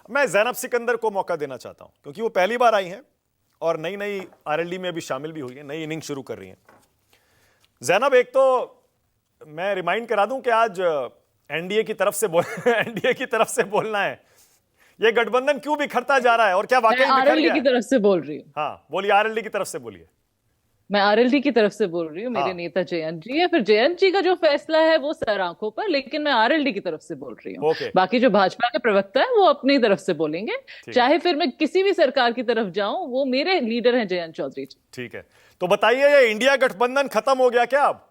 मैं ज़ैनब सिकंदर को मौका देना चाहता हूं क्योंकि वो पहली बार आई हैं और नई नई आरएलडी में अभी शामिल भी हुई है, नई इनिंग शुरू कर रही हैं। ज़ैनब, एक तो मैं रिमाइंड करा दूं कि आज एनडीए की तरफ से एनडीए की तरफ से बोलना है, ये गठबंधन क्यों बिखरता जा रहा है और क्या वाकई बिखर गया है? आरएलडी की तरफ से बोल रही हूँ। हाँ बोलिए, आरएलडी की तरफ से बोलिए। मैं आरएलडी की तरफ से बोल रही हूँ। मेरे हाँ नेता जयंत जी है, फिर जयंत जी का जो फैसला है वो सर आंखों पर, लेकिन मैं आरएलडी की तरफ से बोल रही हूँ। ओके, बाकी जो भाजपा के प्रवक्ता है वो अपनी तरफ से बोलेंगे। ठीक है, चाहे फिर मैं किसी भी सरकार की तरफ जाऊं, वो मेरे लीडर हैं जयंत चौधरी जी। ठीक है। तो बताइए, ये इंडिया गठबंधन खत्म हो गया क्या अब?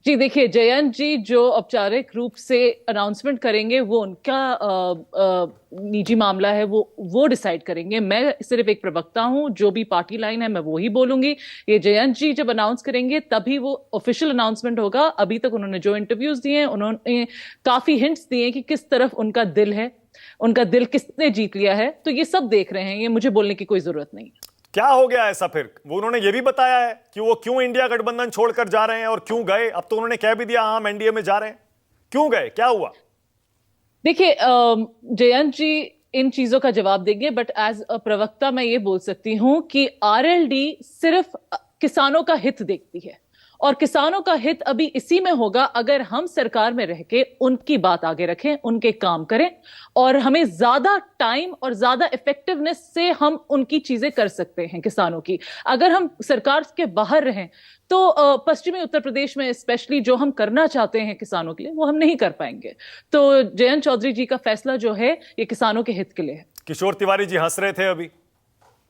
जी देखिए, जयंत जी जो औपचारिक रूप से अनाउंसमेंट करेंगे वो उनका निजी मामला है, वो डिसाइड करेंगे। मैं सिर्फ एक प्रवक्ता हूं, जो भी पार्टी लाइन है मैं वो ही बोलूंगी। ये जयंत जी जब अनाउंस करेंगे तभी वो ऑफिशियल अनाउंसमेंट होगा। अभी तक उन्होंने जो इंटरव्यूज दिए हैं, उन्होंने काफी हिंट्स दिए कि किस तरफ उनका दिल है, उनका दिल किसने जीत लिया है। तो ये सब देख रहे हैं, ये मुझे बोलने की कोई जरूरत नहीं। क्या हो गया ऐसा फिर? वो उन्होंने ये भी बताया है कि वो क्यों इंडिया गठबंधन छोड़कर जा रहे हैं और क्यों गए। अब तो उन्होंने कह भी दिया हाँ हम एनडीए में जा रहे हैं। क्यों गए, क्या हुआ? देखिए, जयंत जी इन चीजों का जवाब देंगे, बट एज अ प्रवक्ता मैं ये बोल सकती हूं कि आरएलडी सिर्फ किसानों का हित देखती है, और किसानों का हित अभी इसी में होगा अगर हम सरकार में रह के उनकी बात आगे रखें, उनके काम करें, और हमें ज्यादा टाइम और ज्यादा इफेक्टिवनेस से हम उनकी चीजें कर सकते हैं किसानों की। अगर हम सरकार के बाहर रहें तो पश्चिमी उत्तर प्रदेश में स्पेशली जो हम करना चाहते हैं किसानों के लिए वो हम नहीं कर पाएंगे। तो जयंत चौधरी जी का फैसला जो है ये किसानों के हित के लिए है। किशोर तिवारी जी हंस रहे थे अभी,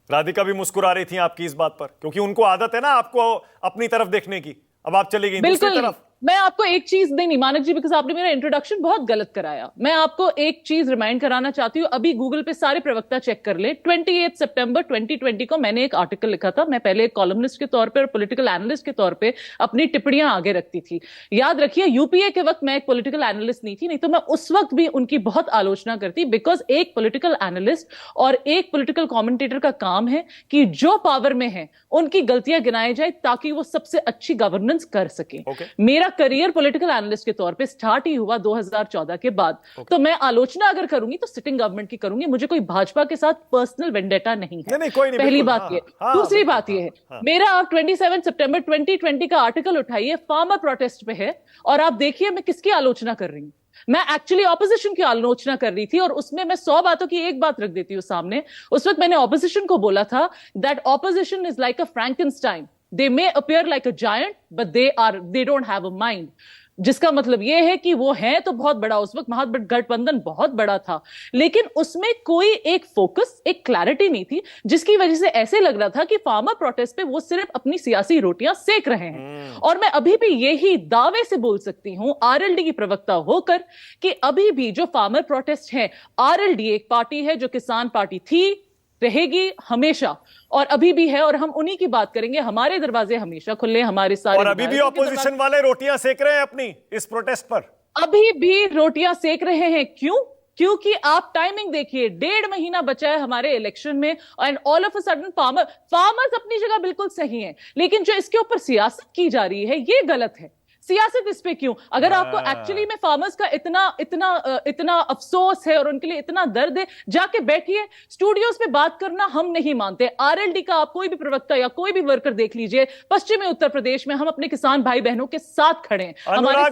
राधिका भी मुस्कुरा रही थी आपकी इस बात पर, क्योंकि उनको आदत है ना आपको अपनी तरफ देखने की। अब आप चली गई दूसरी बिल्कुल। तरफ। मैं आपको एक चीज नहीं मानक जी, बिकॉज आपने मेरा इंट्रोडक्शन बहुत गलत कराया। मैं आपको एक चीज रिमाइंड कराना चाहती हूँ। अभी गूगल पे सारे प्रवक्ता चेक कर ले। 28 सितंबर 2020 को मैंने एक आर्टिकल लिखा था। मैं पहले एक कॉलमनिस्ट के तौर पे और पॉलिटिकल एनालिस्ट के तौर पे अपनी टिप्पणियां आगे रखती थी। याद रखिए, यूपीए के वक्त मैं एक पॉलिटिकल एनालिस्ट नहीं थी, नहीं तो मैं उस वक्त भी उनकी बहुत आलोचना करती। बिकॉज एक पॉलिटिकल एनालिस्ट और एक पॉलिटिकल कॉमेंटेटर का काम है कि जो पावर में है उनकी गलतियां गिनाई जाए ताकि वो सबसे अच्छी गवर्नेंस कर सके। मेरा करियर पॉलिटिकल एनालिस्ट के तौर पे स्टार्ट ही हुआ 2014 के बाद। तो मैं आलोचना अगर करूंगी तो सिटिंग गवर्नमेंट की करूंगी। मुझे कोई भाजपा के साथ पर्सनल वेंडेटा नहीं है। नहीं, कोई नहीं, पहली बिल्कुल, बात हाँ, ये। हाँ, दूसरी बिल्कुल, बात ये है, हाँ। मेरा आप 27 सितंबर 2020 का आर्टिकल उठाइए, फार्मर प्रोटेस्ट पे है, और आप देखिए मैं किसकी आलोचना कर रही हूं। मैं एक्चुअली ऑपोजिशन की आलोचना कर रही थी, और उसमें मैं 100 बातों की एक बात रख देती हूँ सामने। उस वक्त मैंने ऑपोजिशन को बोला था that opposition is like a Frankenstein. They may appear like a giant, but they don't have a mind. जिसका मतलब यह है कि वो है तो बहुत बड़ा, उस वक्त महागठबंधन बहुत बड़ा था, लेकिन उसमें कोई एक फोकस, एक क्लैरिटी नहीं थी, जिसकी वजह से ऐसे लग रहा था कि फार्मर प्रोटेस्ट पे वो सिर्फ अपनी सियासी रोटियां सेक रहे हैं। और मैं अभी भी यही दावे से बोल सकती हूं आरएलडी की प्रवक्ता होकर कि अभी भी जो फार्मर प्रोटेस्ट है, आरएलडी एक पार्टी है जो किसान पार्टी थी, रहेगी हमेशा, और अभी भी है, और हम उन्हीं की बात करेंगे। हमारे दरवाजे हमेशा खुले, हमारे सारे। और अभी भी ऑपोजिशन वाले रोटियां सेक रहे हैं अपनी इस प्रोटेस्ट पर। अभी भी रोटियां सेक रहे हैं। क्यों? क्योंकि आप टाइमिंग देखिए, 1.5 महीना बचा है हमारे इलेक्शन में, and all of a sudden farmers अपनी जगह बिल्कुल सही हैं, लेकिन जो इसके ऊपर सियासत की जा रही है ये गलत है। सियासत इस पे क्यों? अगर आपको एक्चुअली में फार्मर्स का इतना इतना इतना अफसोस है और उनके लिए इतना दर्द है, जाके बैठिए, स्टूडियोज पे बात करना हम नहीं मानते। आरएलडी का आप कोई भी प्रवक्ता या कोई भी वर्कर देख लीजिए, पश्चिमी उत्तर प्रदेश में हम अपने किसान भाई बहनों के साथ खड़े हैं। हमारे